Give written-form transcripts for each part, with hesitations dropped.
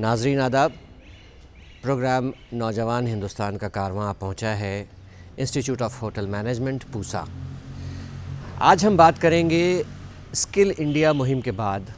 नाज़रीन आदाब। प्रोग्राम नौजवान हिंदुस्तान का कारवां पहुंचा है institute of hotel management Pusa. आज हम बात करेंगे स्किल इंडिया मुहिम के बाद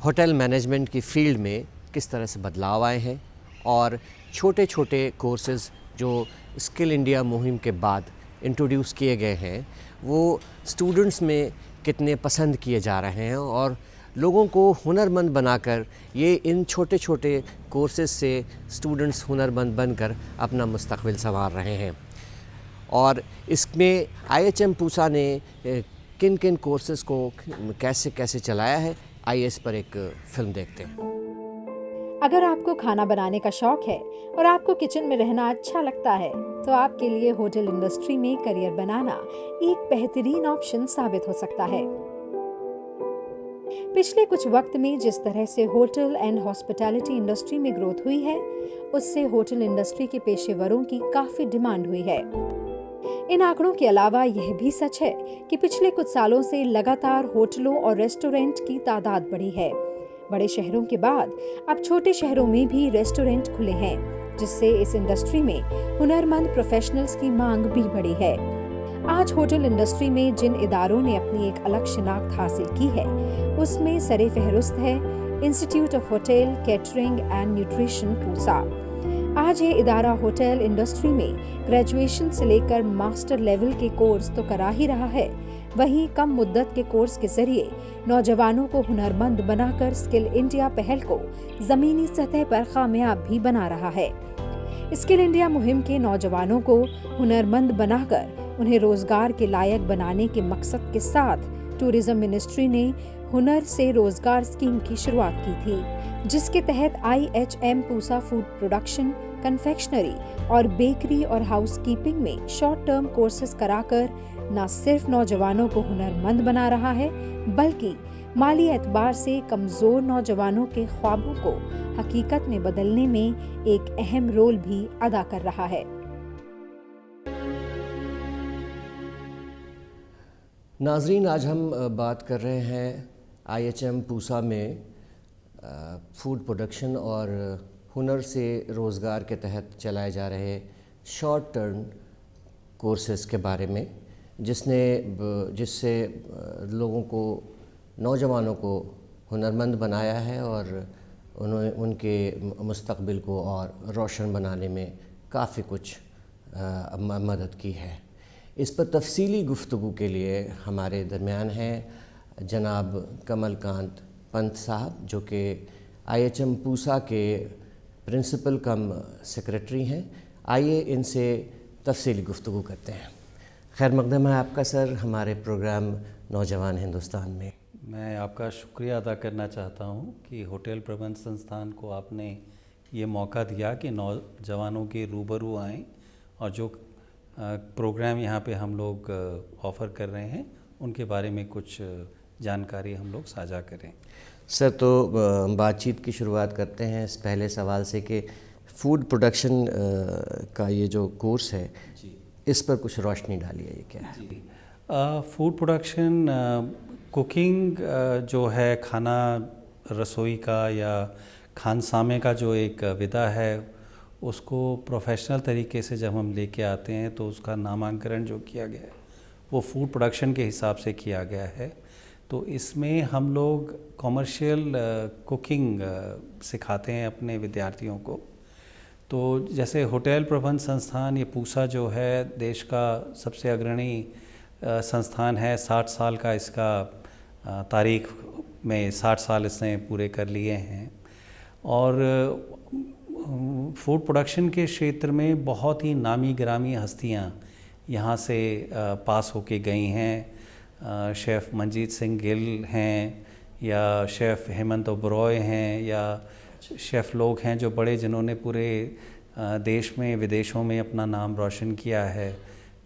होटल मैनेजमेंट की फ़ील्ड में किस तरह से बदलाव आए हैं और छोटे छोटे कोर्सेज़ जो स्किल इंडिया मुहिम के बाद इंट्रोड्यूस किए गए हैं वो स्टूडेंट्स में कितने पसंद किए जा रहे हैं और लोगों को हुनरमंद बनाकर ये इन छोटे छोटे कोर्सेज़ से स्टूडेंट्स हुनरमंद बनकर अपना मुस्तकबिल संवार रहे हैं। और इसमें IHM पूसा ने किन किन कोर्सेज़ को कैसे कैसे चलाया है, आइए इस पर एक फ़िल्म देखते हैं। अगर आपको खाना बनाने का शौक है और आपको किचन में रहना अच्छा लगता है तो आपके लिए होटल इंडस्ट्री में करियर बनाना एक बेहतरीन ऑप्शन साबित हो सकता है। पिछले कुछ वक्त में जिस तरह से होटल एंड हॉस्पिटैलिटी इंडस्ट्री में ग्रोथ हुई है, उससे होटल इंडस्ट्री के पेशेवरों की काफी डिमांड हुई है। इन आंकड़ों के अलावा यह भी सच है कि पिछले कुछ सालों से लगातार होटलों और रेस्टोरेंट की तादाद बढ़ी है। बड़े शहरों के बाद अब छोटे शहरों में भी रेस्टोरेंट खुले हैं, जिससे इस इंडस्ट्री में हुनरमंद प्रोफेशनल्स की मांग भी बढ़ी है। आज होटल इंडस्ट्री में जिन इदारों ने अपनी एक अलग शिनाख्त हासिल की है, उसमें सरे फहरिस्त है institute of hotel catering and nutrition Pusa. आज ये इदारा होटल इंडस्ट्री में ग्रेजुएशन से लेकर मास्टर लेवल के कोर्स तो करा ही रहा है, वहीं कम मुद्दत के कोर्स के जरिए नौजवानों को हुनरमंद बनाकर स्किल इंडिया पहल को जमीनी सतह पर कामयाब भी बना रहा है। स्किल इंडिया मुहिम के नौजवानों को हुनरमंद बनाकर उन्हें रोजगार के लायक बनाने के मकसद के साथ टूरिज्म मिनिस्ट्री ने हुनर से रोजगार स्कीम की शुरुआत की थी, जिसके तहत IHM Pusa food production, confectionery और बेकरी और हाउसकीपिंग में शॉर्ट टर्म कोर्सेज कराकर न सिर्फ नौजवानों को हुनरमंद बना रहा है, बल्कि माली एतबार से कमजोर नौजवानों के ख्वाबों को हकीकत में बदलने में एक अहम रोल भी अदा कर रहा है। नाज़रीन, आज हम बात कर रहे हैं IHM पूसा में फूड प्रोडक्शन और हुनर से रोज़गार के तहत चलाए जा रहे शॉर्ट टर्म कोर्सेज़ के बारे में, जिससे लोगों को, नौजवानों को हुनरमंद बनाया है और उन्होंने उनके मुस्तकबिल को और रोशन बनाने में काफ़ी कुछ मदद की है। इस पर तफसीली गुफ्तगू के लिए हमारे दरमियान हैं जनाब कमलकांत पंत साहब, जो कि IHM पूसा के प्रिंसिपल कम सेक्रेटरी हैं। आइए इनसे तफसीली गुफ्तगू करते हैं। खैर मकदम है आपका सर हमारे प्रोग्राम नौजवान हिंदुस्तान में। मैं आपका शुक्रिया अदा करना चाहता हूं कि होटल प्रबंध संस्थान को आपने ये मौका दिया कि नौजवानों के रूबरू आएँ और जो प्रोग्राम यहाँ पे हम लोग ऑफ़र कर रहे हैं उनके बारे में कुछ जानकारी हम लोग साझा करें। सर, तो बातचीत की शुरुआत करते हैं इस पहले सवाल से कि फूड प्रोडक्शन का ये जो कोर्स है जी, इस पर कुछ रोशनी डालिए, ये क्या है? जी, फूड प्रोडक्शन कुकिंग जो है, खाना रसोई का या खानसामे का जो एक विधा है, उसको प्रोफेशनल तरीके से जब हम लेके आते हैं तो उसका नामांकन जो किया गया है वो फूड प्रोडक्शन के हिसाब से किया गया है। तो इसमें हम लोग कॉमर्शियल कुकिंग सिखाते हैं अपने विद्यार्थियों को। तो जैसे होटल प्रबंध संस्थान ये पूसा जो है देश का सबसे अग्रणी संस्थान है। 60 साल का इसका तारीख में 60 साल इसने पूरे कर लिए हैं और फूड प्रोडक्शन के क्षेत्र में बहुत ही नामी गिरामी हस्तियां यहाँ से पास होके गई हैं। शेफ़ मंजीत सिंह गिल हैं या शेफ़ हेमंत ओबरॉय हैं या शेफ़ लोग हैं जो बड़े, जिन्होंने पूरे देश में विदेशों में अपना नाम रोशन किया है,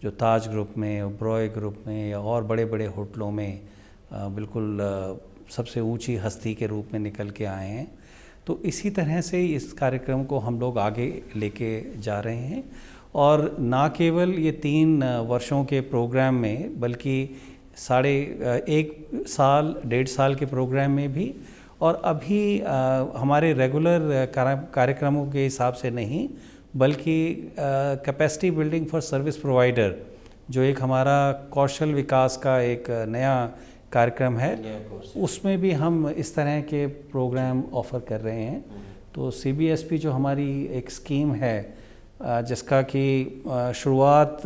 जो ताज ग्रुप में, ओबरॉय ग्रुप में या और बड़े बड़े होटलों में बिल्कुल सबसे ऊंची हस्ती के रूप में निकल के आए हैं। तो इसी तरह से इस कार्यक्रम को हम लोग आगे लेके जा रहे हैं और ना केवल ये 3 वर्षों के प्रोग्राम में, बल्कि 1.5 साल के प्रोग्राम में भी और अभी हमारे रेगुलर कार्यक्रमों के हिसाब से नहीं, बल्कि capacity building for service provider, जो एक हमारा कौशल विकास का एक नया कार्यक्रम है, उसमें भी हम इस तरह के प्रोग्राम ऑफ़र कर रहे हैं। तो CBSP जो हमारी एक स्कीम है, जिसका कि शुरुआत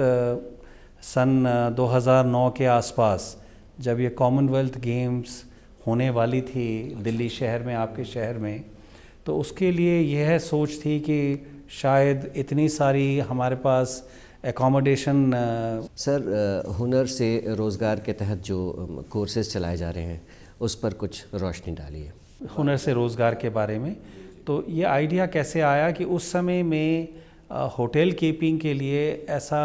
सन 2009 के आसपास, जब ये कॉमनवेल्थ गेम्स होने वाली थी दिल्ली शहर में, आपके शहर में, तो उसके लिए यह सोच थी कि शायद इतनी सारी हमारे पास एकोमोडेशन। सर, हुनर से रोज़गार के तहत जो कोर्सेज चलाए जा रहे हैं उस पर कुछ रोशनी डालिए। हुनर से रोज़गार के बारे में, तो ये आइडिया कैसे आया कि उस समय में होटल कीपिंग के लिए ऐसा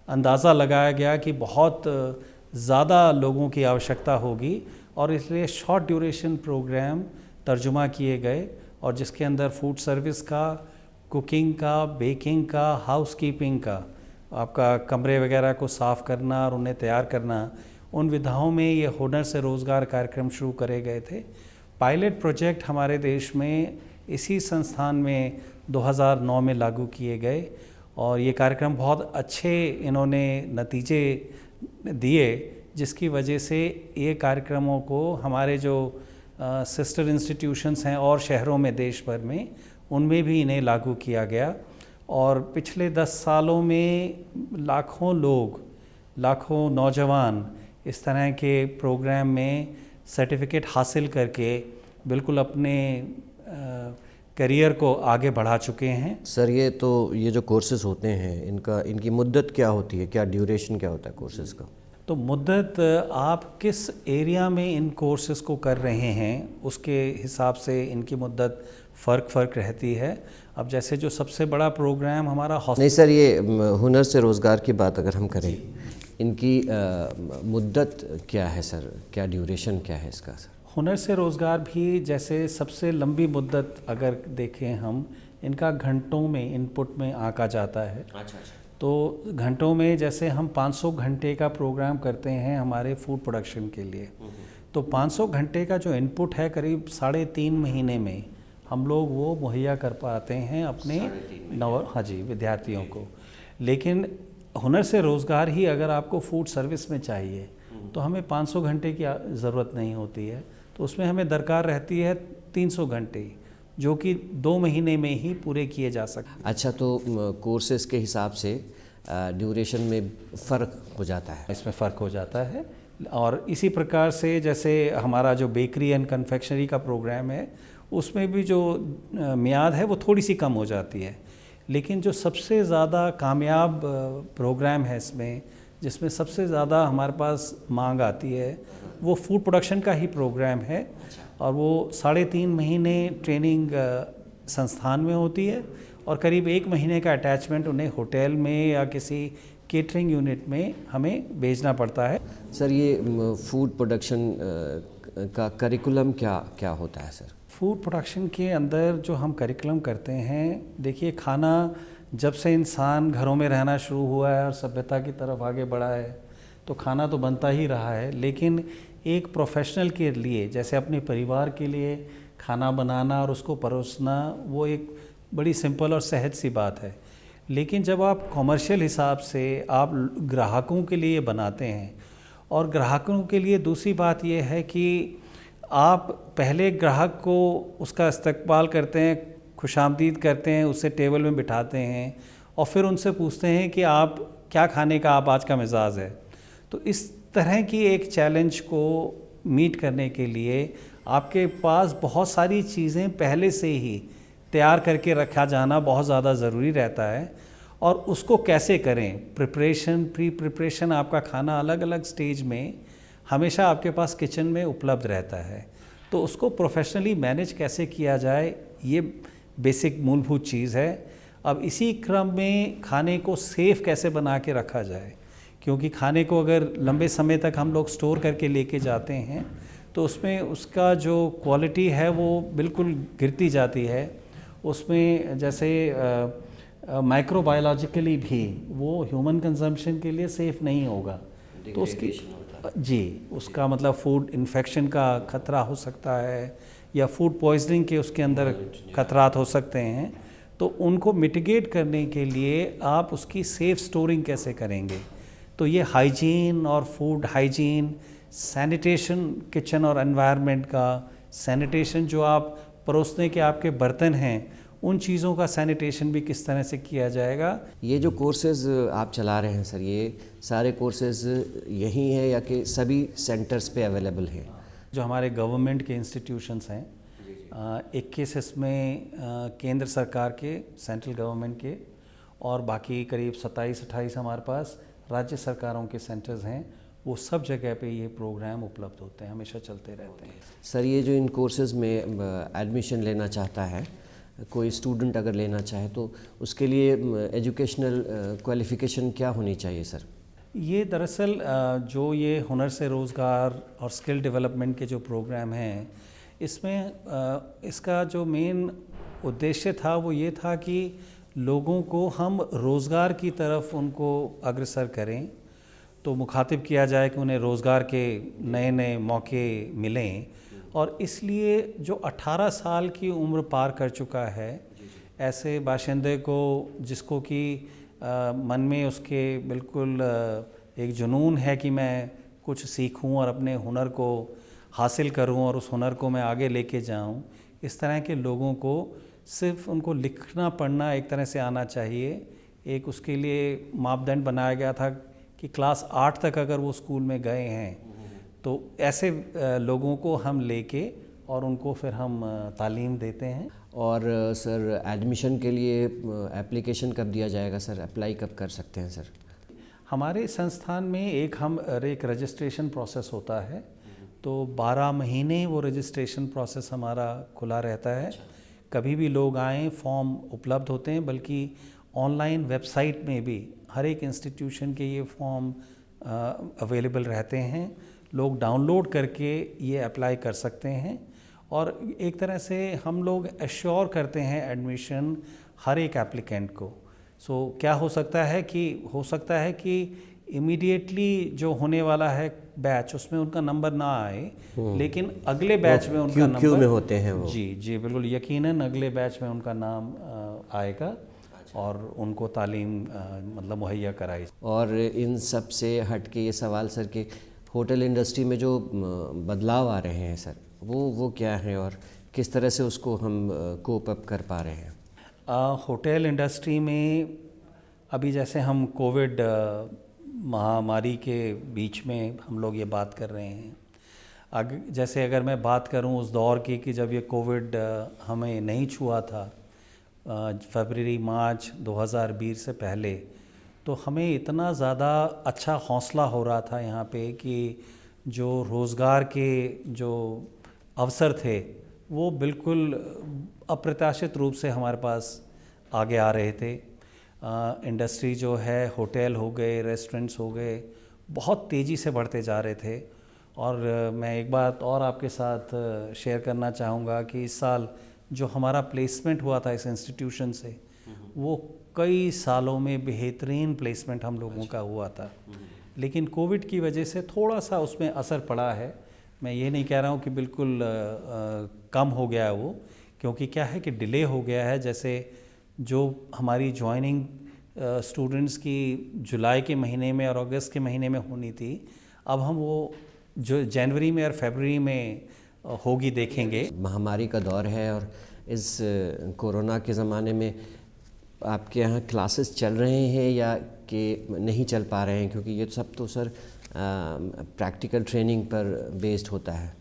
अंदाज़ा लगाया गया कि बहुत ज़्यादा लोगों की आवश्यकता होगी, और इसलिए शॉर्ट ड्यूरेशन प्रोग्राम तर्जुमा किए गए, और जिसके अंदर फूड सर्विस का, कुकिंग का, बेकिंग का, हाउसकीपिंग का, आपका कमरे वगैरह को साफ़ करना और उन्हें तैयार करना, उन विधाओं में ये हुनर से रोज़गार कार्यक्रम शुरू करे गए थे। पायलट प्रोजेक्ट हमारे देश में इसी संस्थान में 2009 में लागू किए गए, और ये कार्यक्रम बहुत अच्छे इन्होंने नतीजे दिए, जिसकी वजह से ये कार्यक्रमों को हमारे जो सिस्टर इंस्टीट्यूशंस हैं और शहरों में देश भर में, उनमें भी इन्हें लागू किया गया। और पिछले 10 सालों में लाखों लोग, लाखों नौजवान इस तरह के प्रोग्राम में सर्टिफिकेट हासिल करके बिल्कुल अपने करियर को आगे बढ़ा चुके हैं। सर, ये जो कोर्सेज होते हैं, इनकी मुद्दत क्या होती है, क्या ड्यूरेशन क्या होता है कोर्सेज का? तो मुद्दत, आप किस एरिया में इन कोर्सेज़ को कर रहे हैं उसके हिसाब से इनकी मुद्दत फ़र्क रहती है। अब जैसे जो सबसे बड़ा प्रोग्राम हमारा नहीं सर, ये हुनर से रोज़गार की बात अगर हम करें, इनकी मुद्दत क्या है सर, क्या ड्यूरेशन क्या है इसका सर? हुनर से रोज़गार भी जैसे सबसे लंबी मुद्दत अगर देखें हम, इनका घंटों में इनपुट में आंका जाता है। अच्छा। तो घंटों में जैसे हम 500 घंटे का प्रोग्राम करते हैं हमारे फूड प्रोडक्शन के लिए, तो 500 घंटे का जो इनपुट है करीब 3.5 महीने में हम लोग वो मुहैया कर पाते हैं अपने विद्यार्थियों को। लेकिन हुनर से रोज़गार ही अगर आपको फूड सर्विस में चाहिए तो हमें 500 घंटे की ज़रूरत नहीं होती है, तो उसमें हमें दरकार रहती है 300 घंटे, जो कि 2 महीने में ही पूरे किए जा सकते। अच्छा, तो कोर्सेज के हिसाब से ड्यूरेशन में फ़र्क हो जाता है? इसमें फ़र्क हो जाता है। और इसी प्रकार से जैसे हमारा जो बेकरी एंड कन्फेक्शनरी का प्रोग्राम है, उसमें भी जो मियाद है वो थोड़ी सी कम हो जाती है। लेकिन जो सबसे ज़्यादा कामयाब प्रोग्राम है इसमें, जिसमें सबसे ज़्यादा हमारे पास मांग आती है, वो फूड प्रोडक्शन का ही प्रोग्राम है। और वो 3.5 महीने ट्रेनिंग संस्थान में होती है, और करीब 1 महीने का अटैचमेंट उन्हें होटल में या किसी केटरिंग यूनिट में हमें भेजना पड़ता है। सर, ये फूड प्रोडक्शन का करिकुलम क्या होता है सर? फूड प्रोडक्शन के अंदर जो हम करिकुलम करते हैं, देखिए, खाना जब से इंसान घरों में रहना शुरू हुआ है और सभ्यता की तरफ आगे बढ़ा है, तो खाना तो बनता ही रहा है। लेकिन एक प्रोफेशनल के लिए, जैसे अपने परिवार के लिए खाना बनाना और उसको परोसना, वो एक बड़ी सिंपल और सहज सी बात है। लेकिन जब आप कॉमर्शियल हिसाब से आप ग्राहकों के लिए बनाते हैं, और ग्राहकों के लिए दूसरी बात यह है कि आप पहले ग्राहक को उसका इस्तकबाल करते हैं, खुशामदीद करते हैं, उससे टेबल में बिठाते हैं, और फिर उनसे पूछते हैं कि आप क्या खाने का आप आज का मिजाज है। तो इस तरह की एक चैलेंज को मीट करने के लिए आपके पास बहुत सारी चीज़ें पहले से ही तैयार करके रखा जाना बहुत ज़्यादा ज़रूरी रहता है। और उसको कैसे करें, प्री प्रिपरेशन, आपका खाना अलग अलग स्टेज में हमेशा आपके पास किचन में उपलब्ध रहता है। तो उसको प्रोफेशनली मैनेज कैसे किया जाए, ये बेसिक मूलभूत चीज़ है। अब इसी क्रम में खाने को सेफ़ कैसे बना के रखा जाए, क्योंकि खाने को अगर लंबे समय तक हम लोग स्टोर करके लेके जाते हैं तो उसमें उसका जो क्वालिटी है वो बिल्कुल गिरती जाती है। उसमें जैसे माइक्रोबायोलॉजिकली भी वो ह्यूमन कंजम्पशन के लिए सेफ़ नहीं होगा, तो जी, उसका मतलब फूड इन्फेक्शन का खतरा हो सकता है या फूड पॉइजनिंग के उसके अंदर खतरात हो सकते हैं, तो उनको मिटिगेट करने के लिए आप उसकी सेफ स्टोरिंग कैसे करेंगे। तो ये हाइजीन और फूड हाइजीन, सैनिटेशन किचन और एनवायरनमेंट का, सैनिटेशन जो आप परोसने के आपके बर्तन हैं उन चीज़ों का सैनिटेशन भी किस तरह से किया जाएगा। ये जो कोर्सेज़ आप चला रहे हैं सर, ये सारे कोर्सेज़ यहीं हैं या कि सभी सेंटर्स पे अवेलेबल हैं? जो हमारे गवर्नमेंट के इंस्टीट्यूशंस हैं, 21 इसमें केंद्र सरकार के, सेंट्रल गवर्नमेंट के, और बाकी करीब 27-28 हमारे पास राज्य सरकारों के सेंटर्स हैं। वो सब जगह पे ये प्रोग्राम उपलब्ध होते हैं, हमेशा चलते रहते हैं। सर, ये जो इन कोर्सेज़ में एडमिशन लेना चाहता है कोई स्टूडेंट, अगर लेना चाहे तो उसके लिए एजुकेशनल क्वालिफ़िकेशन क्या होनी चाहिए सर? ये दरअसल जो ये हुनर से रोज़गार और स्किल डेवलपमेंट के जो प्रोग्राम हैं, इसमें इसका जो मेन उद्देश्य था वो ये था कि लोगों को हम रोज़गार की तरफ उनको अग्रसर करें, तो मुखातिब किया जाए कि उन्हें रोज़गार के नए नए मौके मिलें। और इसलिए जो 18 साल की उम्र पार कर चुका है, ऐसे बाशिंदे को जिसको कि मन में उसके बिल्कुल एक जुनून है कि मैं कुछ सीखूं और अपने हुनर को हासिल करूं और उस हुनर को मैं आगे लेके जाऊं, इस तरह के लोगों को सिर्फ उनको लिखना पढ़ना एक तरह से आना चाहिए। एक उसके लिए मापदंड बनाया गया था कि क्लास 8 तक अगर वो स्कूल में गए हैं तो ऐसे लोगों को हम लेके और उनको फिर हम तालीम देते हैं। और सर, एडमिशन के लिए एप्लीकेशन कब दिया जाएगा सर? अप्लाई कब कर सकते हैं सर? हमारे संस्थान में एक रजिस्ट्रेशन प्रोसेस होता है, तो 12 महीने वो रजिस्ट्रेशन प्रोसेस हमारा खुला रहता है। कभी भी लोग आएँ, फॉर्म उपलब्ध होते हैं, बल्कि ऑनलाइन वेबसाइट में भी हर एक इंस्टीट्यूशन के ये फॉर्म अवेलेबल रहते हैं। लोग डाउनलोड करके ये अप्लाई कर सकते हैं और एक तरह से हम लोग एश्योर करते हैं एडमिशन हर एक एप्लीकेंट को। क्या हो सकता है कि इमीडिएटली जो होने वाला है बैच, उसमें उनका नंबर ना आए, लेकिन अगले बैच में उनका नंबर क्यू में होते हैं वो। जी बिल्कुल, यकीनन अगले बैच में उनका नाम आएगा और उनको तालीम मतलब मुहैया कराई। और इन सब से हट के ये सवाल सर कि होटल इंडस्ट्री में जो बदलाव आ रहे हैं सर, वो क्या है और किस तरह से उसको हम कोप अप कर पा रहे हैं? होटल इंडस्ट्री में अभी जैसे हम कोविड महामारी के बीच में हम लोग ये बात कर रहे हैं। जैसे अगर मैं बात करूं उस दौर की कि जब ये कोविड हमें नहीं छुआ था, फरवरी मार्च 2020 से पहले, तो हमें इतना ज़्यादा अच्छा हौसला हो रहा था यहाँ पे कि जो रोज़गार के जो अवसर थे वो बिल्कुल अप्रत्याशित रूप से हमारे पास आगे आ रहे थे। इंडस्ट्री जो है, होटल हो गए, रेस्टोरेंट्स हो गए, बहुत तेज़ी से बढ़ते जा रहे थे। और मैं एक बात और आपके साथ शेयर करना चाहूँगा कि इस साल जो हमारा प्लेसमेंट हुआ था इस इंस्टीट्यूशन से, वो कई सालों में बेहतरीन प्लेसमेंट हम लोगों का हुआ था। लेकिन कोविड की वजह से थोड़ा सा उसमें असर पड़ा है। मैं ये नहीं कह रहा हूँ कि बिल्कुल कम हो गया है वो, क्योंकि क्या है कि डिले हो गया है। जैसे जो हमारी ज्वाइनिंग स्टूडेंट्स की जुलाई के महीने में और अगस्त के महीने में होनी थी, अब हम वो जो जनवरी में और फरवरी में होगी देखेंगे। महामारी का दौर है और इस कोरोना के ज़माने में आपके यहाँ क्लासेस चल रहे हैं या कि नहीं चल पा रहे हैं? क्योंकि ये सब तो सर प्रैक्टिकल ट्रेनिंग पर बेस्ड होता है।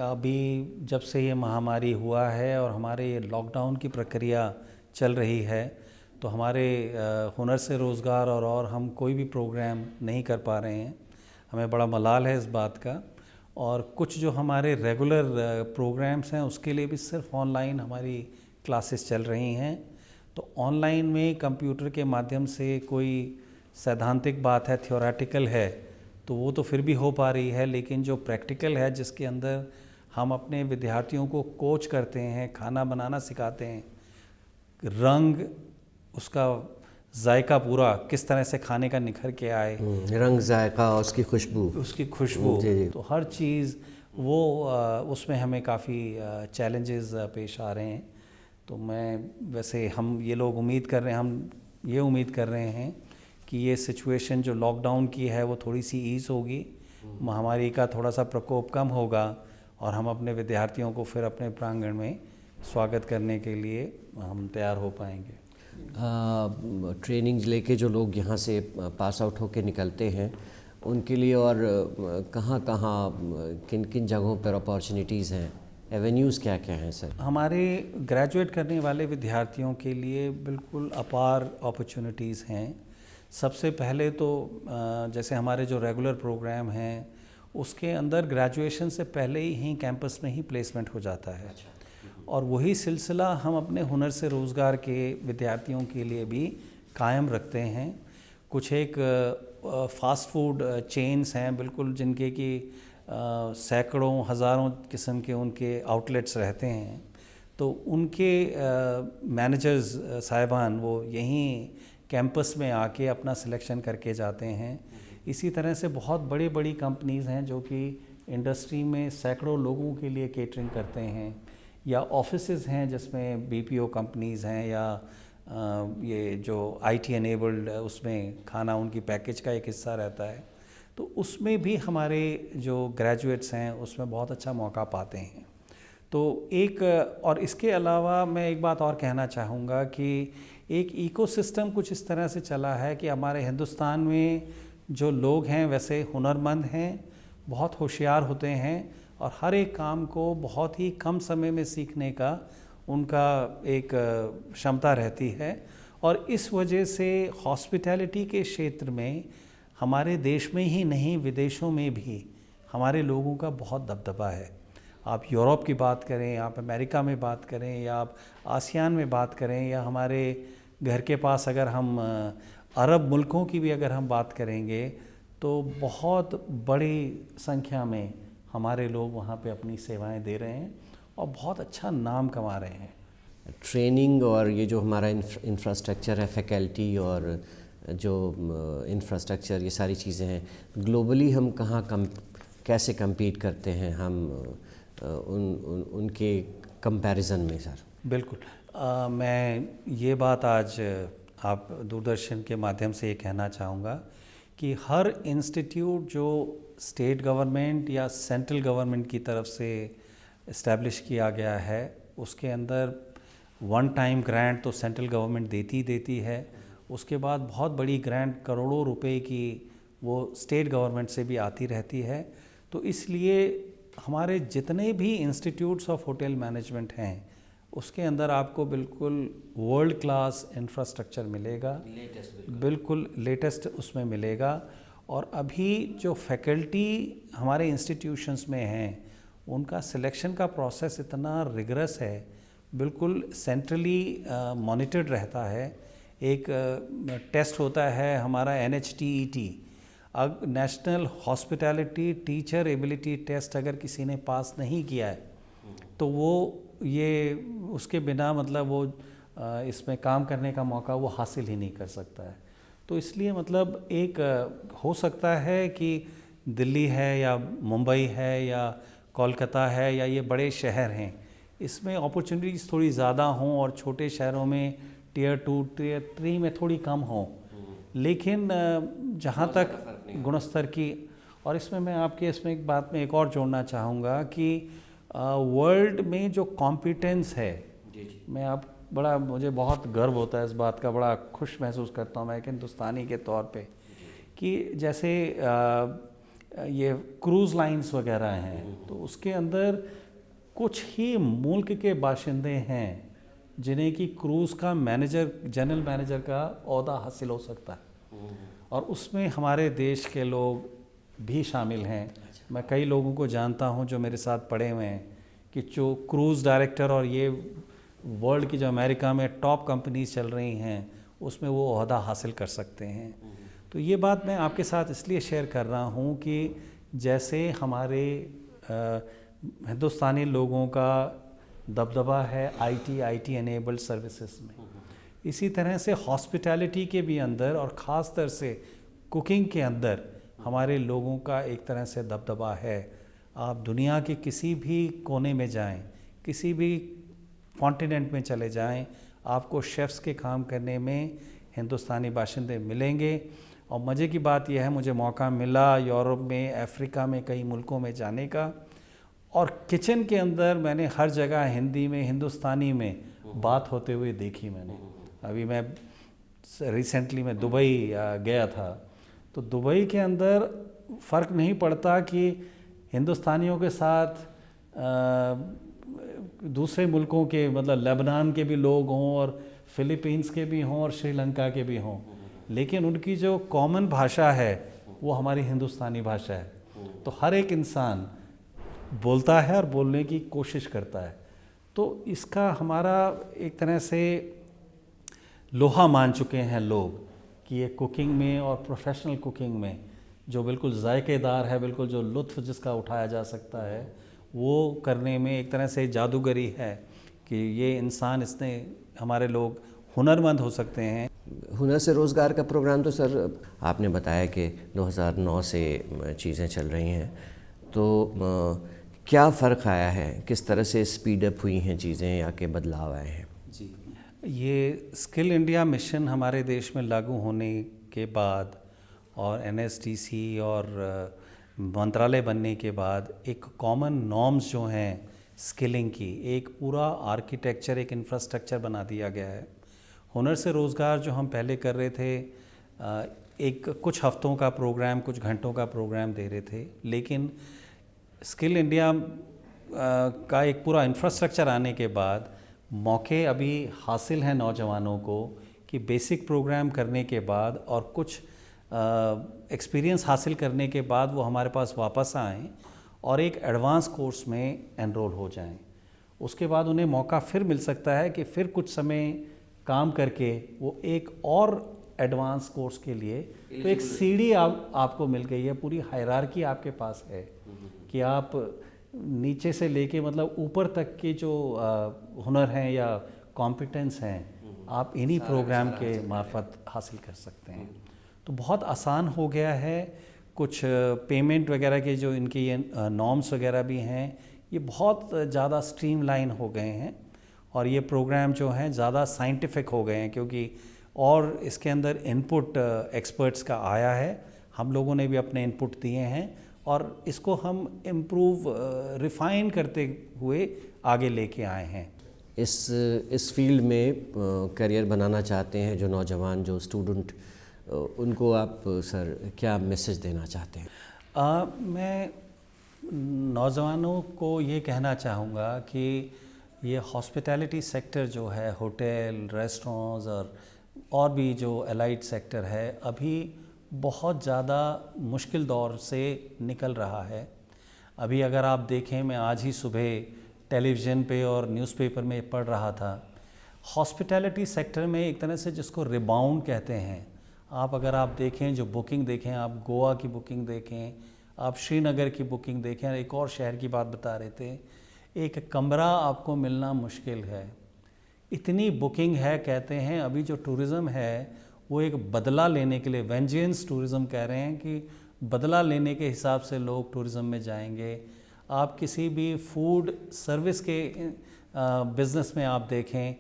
अभी जब से ये महामारी हुआ है और हमारे ये लॉकडाउन की प्रक्रिया चल रही है, तो हमारे हुनर से रोज़गार और हम कोई भी प्रोग्राम नहीं कर पा रहे हैं। हमें बड़ा मलाल है इस बात का। और कुछ जो हमारे रेगुलर प्रोग्राम्स हैं उसके लिए भी सिर्फ ऑनलाइन हमारी क्लासेस चल रही हैं। तो ऑनलाइन में कंप्यूटर के माध्यम से कोई सैद्धांतिक बात है, थ्योरेटिकल है, तो वो तो फिर भी हो पा रही है। लेकिन जो प्रैक्टिकल है, जिसके अंदर हम अपने विद्यार्थियों को कोच करते हैं, खाना बनाना सिखाते हैं, रंग उसका जायका पूरा किस तरह से खाने का निखर के आए, रंग जायका उसकी खुशबू। उसकी खुशबू, जी, जी। तो हर चीज़ वो उसमें हमें काफ़ी चैलेंजेस पेश आ रहे हैं। तो मैं वैसे हम ये लोग उम्मीद कर रहे हैं, हम ये उम्मीद कर रहे हैं कि ये सिचुएशन जो लॉकडाउन की है वो थोड़ी सी ईज़ होगी, महामारी का थोड़ा सा प्रकोप कम होगा और हम अपने विद्यार्थियों को फिर अपने प्रांगण में स्वागत करने के लिए हम तैयार हो पाएंगे। ट्रेनिंग लेके जो लोग यहाँ से पास आउट होके निकलते हैं उनके लिए और कहाँ कहाँ किन किन जगहों पर अपॉर्चुनिटीज़ हैं, एवेन्यूज़ क्या क्या हैं सर? हमारे ग्रेजुएट करने वाले विद्यार्थियों के लिए बिल्कुल अपार अपॉर्चुनिटीज़ हैं। सबसे पहले तो जैसे हमारे जो रेगुलर प्रोग्राम हैं उसके अंदर ग्रेजुएशन से पहले ही कैंपस में ही प्लेसमेंट हो जाता है। और वही सिलसिला हम अपने हुनर से रोज़गार के विद्यार्थियों के लिए भी कायम रखते हैं। कुछ एक फास्ट फूड चेन्स हैं बिल्कुल, जिनके कि सैकड़ों हज़ारों किस्म के उनके आउटलेट्स रहते हैं, तो उनके मैनेजर्स साहिबान वो यहीं कैंपस में आके अपना सिलेक्शन करके जाते हैं। इसी तरह से बहुत बड़ी बड़ी कंपनीज़ हैं जो कि इंडस्ट्री में सैकड़ों लोगों के लिए केटरिंग करते हैं, या ऑफिसेज़ हैं जिसमें बीपीओ कंपनीज़ हैं, या ये जो आईटी एनेबल्ड उसमें खाना उनकी पैकेज का एक हिस्सा रहता है, तो उसमें भी हमारे जो ग्रेजुएट्स हैं उसमें बहुत अच्छा मौका पाते हैं। तो एक और इसके अलावा मैं एक बात और कहना चाहूँगा कि एक इकोसिस्टम कुछ इस तरह से चला है कि हमारे हिंदुस्तान में जो लोग हैं वैसे हुनरमंद हैं, बहुत होशियार होते हैं और हर एक काम को बहुत ही कम समय में सीखने का उनका एक क्षमता रहती है। और इस वजह से हॉस्पिटैलिटी के क्षेत्र में हमारे देश में ही नहीं विदेशों में भी हमारे लोगों का बहुत दबदबा है। आप यूरोप की बात करें, आप अमेरिका में बात करें, या आप आसियान में बात करें, या हमारे घर के पास अगर हम अरब मुल्कों की भी अगर हम बात करेंगे, तो बहुत बड़ी संख्या में हमारे लोग वहाँ पे अपनी सेवाएं दे रहे हैं और बहुत अच्छा नाम कमा रहे हैं। ट्रेनिंग और ये जो हमारा इंफ्रास्ट्रक्चर है, फैकल्टी और जो इंफ्रास्ट्रक्चर, ये सारी चीज़ें हैं, ग्लोबली हम कैसे कम्पीट करते हैं हम उनके कंपैरिजन में सर? बिल्कुल, मैं ये बात आज आप दूरदर्शन के माध्यम से ये कहना चाहूँगा कि हर इंस्टीट्यूट जो स्टेट गवर्नमेंट या सेंट्रल गवर्नमेंट की तरफ से इस्टेब्लिश किया गया है, उसके अंदर वन टाइम ग्रांट तो सेंट्रल गवर्नमेंट देती है, उसके बाद बहुत बड़ी ग्रांट करोड़ों रुपए की वो स्टेट गवर्नमेंट से भी आती रहती है। तो इसलिए हमारे जितने भी इंस्टीट्यूट्स ऑफ होटल मैनेजमेंट हैं उसके अंदर आपको बिल्कुल वर्ल्ड क्लास इंफ्रास्ट्रक्चर मिलेगा, बिल्कुल लेटेस्ट उसमें मिलेगा। और अभी जो फैकल्टी हमारे इंस्टीट्यूशंस में हैं उनका सिलेक्शन का प्रोसेस इतना रिगरस है, बिल्कुल सेंट्रली मॉनिटर्ड रहता है। एक टेस्ट होता है हमारा NHTET, national hospitality teacher ability test, अगर किसी ने पास नहीं किया है तो वो ये उसके बिना मतलब वो इसमें काम करने का मौका वो हासिल ही नहीं कर सकता है। तो इसलिए मतलब एक हो सकता है कि दिल्ली है या मुंबई है या कोलकाता है या ये बड़े शहर हैं, इसमें अपॉर्चुनिटीज़ थोड़ी ज़्यादा हों और छोटे शहरों में टियर 2 टियर 3 में थोड़ी कम हों, लेकिन जहाँ तक गुणस्तर की, और इसमें मैं आपके इसमें एक बात में एक और जोड़ना चाहूँगा कि वर्ल्ड में जो कॉम्पिटेंस है, मुझे बहुत गर्व होता है इस बात का, बड़ा खुश महसूस करता हूँ मैं एक हिंदुस्तानी के तौर पे कि जैसे ये क्रूज़ लाइंस वगैरह हैं, तो उसके अंदर कुछ ही मुल्क के बाशिंदे हैं जिन्हें कि क्रूज़ का मैनेजर, जनरल मैनेजर का ओहदा हासिल हो सकता है, और उसमें हमारे देश के लोग भी शामिल हैं। मैं कई लोगों को जानता हूं जो मेरे साथ पढ़े हुए हैं कि जो क्रूज़ डायरेक्टर और ये वर्ल्ड की जो अमेरिका में टॉप कंपनीज चल रही हैं उसमें वो ओहदा हासिल कर सकते हैं। तो ये बात मैं आपके साथ इसलिए शेयर कर रहा हूँ कि जैसे हमारे हिंदुस्तानी लोगों का दबदबा है आईटी एनेबल्ड सर्विसेज में, इसी तरह से हॉस्पिटैलिटी के भी अंदर और ख़ास तर से कुकिंग के अंदर हमारे लोगों का एक तरह से दबदबा है। आप दुनिया के किसी भी कोने में जाएं, किसी भी कॉन्टिनेंट में चले जाएं, आपको शेफ़्स के काम करने में हिंदुस्तानी बाशिंदे मिलेंगे। और मज़े की बात यह है, मुझे मौका मिला यूरोप में, अफ्रीका में, कई मुल्कों में जाने का, और किचन के अंदर मैंने हर जगह हिंदी में, हिंदुस्तानी में बात होते हुए देखी मैंने। अभी मैं रिसेंटली मैं दुबई गया था, तो दुबई के अंदर फ़र्क नहीं पड़ता कि हिंदुस्तानियों के साथ दूसरे मुल्कों के, मतलब लेबनान के भी लोग हों और फ़िलीपींस के भी हों और श्रीलंका के भी हों, लेकिन उनकी जो कॉमन भाषा है वो हमारी हिंदुस्तानी भाषा है। तो हर एक इंसान बोलता है और बोलने की कोशिश करता है। तो इसका हमारा एक तरह से लोहा मान चुके हैं लोग कि ये कुकिंग में और प्रोफेशनल कुकिंग में जो बिल्कुल जायकेदार है, बिल्कुल जो लुत्फ़ जिसका उठाया जा सकता है, वो करने में एक तरह से जादूगरी है कि ये इंसान, इसने हमारे लोग हुनरमंद हो सकते हैं। हुनर से रोज़गार का प्रोग्राम तो सर आपने बताया कि 2009 से चीज़ें चल रही हैं, तो क्या फ़र्क आया है, किस तरह से स्पीड अप हुई हैं चीज़ें या के बदलाव आए हैं? जी, ये स्किल इंडिया मिशन हमारे देश में लागू होने के बाद और NSDC और मंत्रालय बनने के बाद एक कॉमन नॉर्म्स जो हैं स्किलिंग की, एक पूरा आर्किटेक्चर, एक इंफ्रास्ट्रक्चर बना दिया गया है। हुनर से रोज़गार जो हम पहले कर रहे थे, एक कुछ हफ्तों का प्रोग्राम, कुछ घंटों का प्रोग्राम दे रहे थे, लेकिन स्किल इंडिया का एक पूरा इंफ्रास्ट्रक्चर आने के बाद मौके अभी हासिल हैं नौजवानों को कि बेसिक प्रोग्राम करने के बाद और कुछ एक्सपीरियंस हासिल करने के बाद वो हमारे पास वापस आएँ और एक एडवांस कोर्स में एनरोल हो जाएं। उसके बाद उन्हें मौका फिर मिल सकता है कि फिर कुछ समय काम करके वो एक और एडवांस कोर्स के लिए, तो एक सीढ़ी आपको मिल गई है, पूरी हायरार्की आपके पास है कि आप नीचे से लेके मतलब ऊपर तक के जो हुनर हैं या कॉम्पिटेंस हैं, आप इन्हीं प्रोग्राम के मार्फत हासिल कर सकते हैं। तो बहुत आसान हो गया है। कुछ पेमेंट वगैरह के जो इनके ये नॉर्म्स वगैरह भी हैं, ये बहुत ज़्यादा स्ट्रीमलाइन हो गए हैं और ये प्रोग्राम जो हैं ज़्यादा साइंटिफिक हो गए हैं, क्योंकि और इसके अंदर इनपुट एक्सपर्ट्स का आया है। हम लोगों ने भी अपने इनपुट दिए हैं और इसको हम इम्प्रूव, रिफ़ाइन करते हुए आगे लेके आए हैं। इस फील्ड में करियर बनाना चाहते हैं जो नौजवान, जो स्टूडेंट, उनको आप सर क्या मैसेज देना चाहते हैं? मैं नौजवानों को ये कहना चाहूँगा कि ये हॉस्पिटैलिटी सेक्टर जो है, होटल, रेस्टोरेंट्स और भी जो एलाइड सेक्टर है, अभी बहुत ज़्यादा मुश्किल दौर से निकल रहा है। अभी अगर आप देखें, मैं आज ही सुबह टेलीविज़न पे और न्यूज़पेपर में पढ़ रहा था, हॉस्पिटैलिटी सेक्टर में एक तरह से जिसको रिबाउंड कहते हैं, आप अगर आप देखें, जो बुकिंग देखें, आप गोवा की बुकिंग देखें, आप श्रीनगर की बुकिंग देखें, एक और शहर की बात बता रहे थे, एक कमरा आपको मिलना मुश्किल है, इतनी बुकिंग है। कहते हैं अभी जो टूरिज़्म है वो एक बदला लेने के लिए, वेंजेंस टूरिज़्म कह रहे हैं कि बदला लेने के हिसाब से लोग टूरिज़्म में जाएंगे। आप किसी भी फूड सर्विस के बिज़नेस में आप देखें,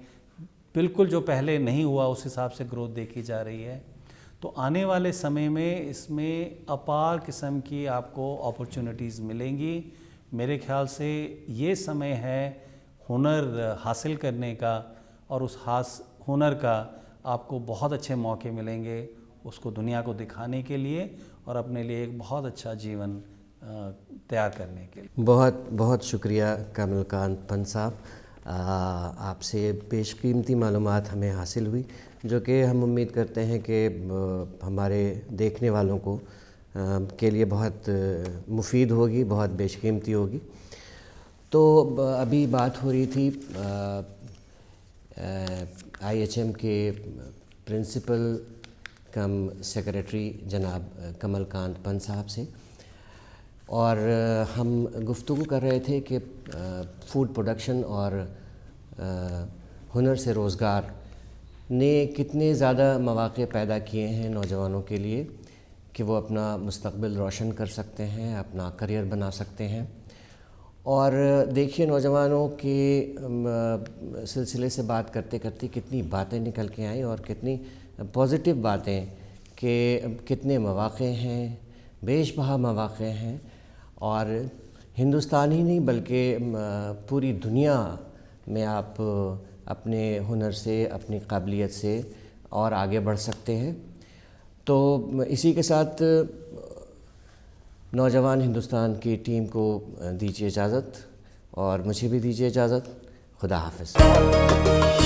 बिल्कुल जो पहले नहीं हुआ उस हिसाब से ग्रोथ देखी जा रही है। तो आने वाले समय में इसमें अपार किस्म की आपको अपॉर्चुनिटीज़ मिलेंगी। मेरे ख्याल से ये समय है हुनर हासिल करने का, और उस हुनर का आपको बहुत अच्छे मौके मिलेंगे उसको दुनिया को दिखाने के लिए और अपने लिए एक बहुत अच्छा जीवन तैयार करने के लिए। बहुत बहुत शुक्रिया कमलकांत पंत साहब, आपसे बेशकीमती मालूमात हमें हासिल हुई, जो कि हम उम्मीद करते हैं कि हमारे देखने वालों को के लिए बहुत मुफीद होगी, बहुत बेशकीमती होगी। तो अभी बात हो रही थी IHM के प्रिंसिपल कम सेक्रेटरी जनाब कमलकांत पंत साहब से, और हम गुफ्तगू कर रहे थे कि फूड प्रोडक्शन और हुनर से रोज़गार ने कितने ज़्यादा मौक़े पैदा किए हैं नौजवानों के लिए कि वो अपना मुस्तक़बिल रोशन कर सकते हैं, अपना करियर बना सकते हैं। और देखिए नौजवानों के सिलसिले से बात करते करते कितनी बातें निकल के आई और कितनी पॉजिटिव बातें कि कितने मौक़े हैं, बेशबहा मौक़े हैं। और हिंदुस्तान ही नहीं बल्कि पूरी दुनिया में आप अपने हुनर से, अपनी काबिलियत से और आगे बढ़ सकते हैं। तो इसी के साथ नौजवान हिंदुस्तान की टीम को दीजिए इजाज़त और मुझे भी दीजिए इजाज़त। खुदा हाफ़िज़।